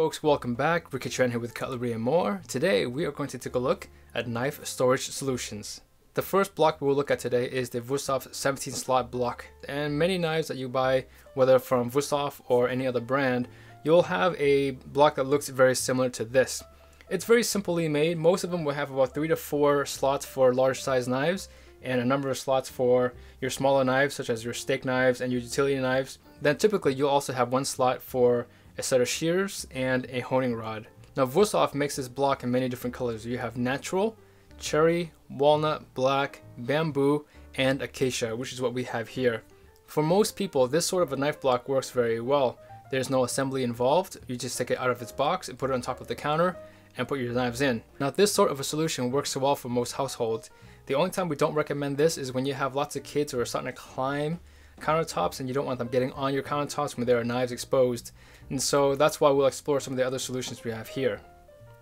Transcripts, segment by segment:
folks, welcome back. Ricky Tran here with Cutlery and More. Today we are going to take a look at knife storage solutions. The first block we'll look at today is the Wüsthof 17 slot block. And many knives that you buy, whether from Wüsthof or any other brand, you'll have a block that looks very similar to this. It's very simply made. Most of them will have about 3 to 4 slots for large size knives and a number of slots for your smaller knives such as your steak knives and your utility knives. Then typically you'll also have one slot for a set of shears and a honing rod. Now Wüsthof makes this block in many different colors. You have natural, cherry, walnut, black, bamboo, and acacia, which is what we have here. For most people, this sort of a knife block works very well. There's no assembly involved. You just take it out of its box and put it on top of the counter and put your knives in. Now this sort of a solution works so well for most households. The only time we don't recommend this is when you have lots of kids who are starting to climb countertops and you don't want them getting on your countertops when there are knives exposed. And so that's why we'll explore some of the other solutions we have here.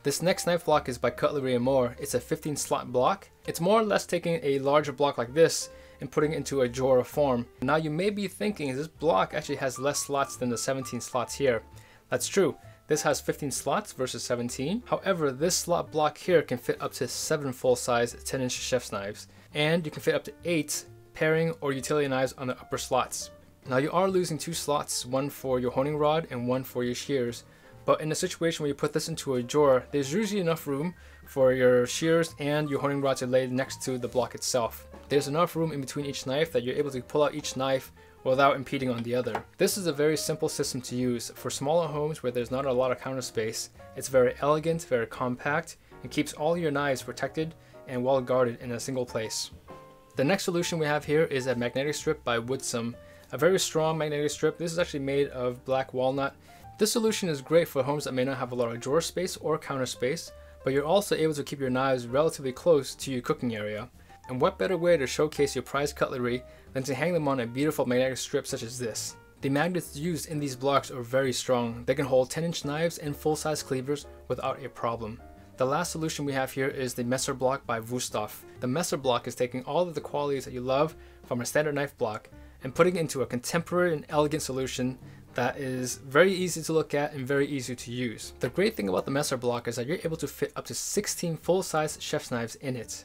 This next knife block is by Cutlery and More. It's a 15 slot block. It's more or less taking a larger block like this and putting it into a drawer form. Now you may be thinking this block actually has less slots than the 17 slots here. That's true. This has 15 slots versus 17. However, this slot block here can fit up to 7 full-size 10-inch chef's knives. And you can fit up to 8 paring or utility knives on the upper slots. Now you are losing 2 slots, one for your honing rod and one for your shears. But in a situation where you put this into a drawer, there's usually enough room for your shears and your honing rod to lay next to the block itself. There's enough room in between each knife that you're able to pull out each knife without impeding on the other. This is a very simple system to use. For smaller homes where there's not a lot of counter space, it's very elegant, very compact, and keeps all your knives protected and well guarded in a single place. The next solution we have here is a magnetic strip by Wüsthof. A very strong magnetic strip. This is actually made of black walnut. This solution is great for homes that may not have a lot of drawer space or counter space, but you're also able to keep your knives relatively close to your cooking area. And what better way to showcase your prized cutlery than to hang them on a beautiful magnetic strip such as this. The magnets used in these blocks are very strong. They can hold 10-inch knives and full-size cleavers without a problem. The last solution we have here is the Messer block by Wüsthof. The Messer block is taking all of the qualities that you love from a standard knife block and putting it into a contemporary and elegant solution that is very easy to look at and very easy to use. The great thing about the Messer block is that you're able to fit up to 16 full-size chef's knives in it.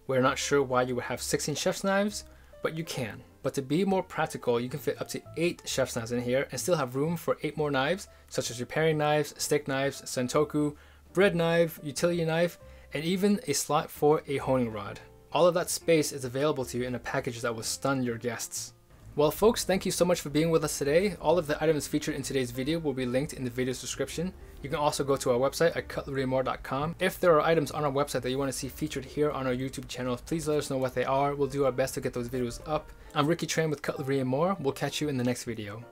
We're not sure why you would have 16 chef's knives, but you can. But to be more practical, you can fit up to 8 chef's knives in here and still have room for 8 more knives, such as your paring knives, steak knives, sentoku, bread knife, utility knife, and even a slot for a honing rod. All of that space is available to you in a package that will stun your guests. Well folks, thank you so much for being with us today. All of the items featured in today's video will be linked in the video's description. You can also go to our website at cutlerymore.com. If there are items on our website that you want to see featured here on our YouTube channel, please let us know what they are. We'll do our best to get those videos up. I'm Ricky Tran with Cutlery and More. We'll catch you in the next video.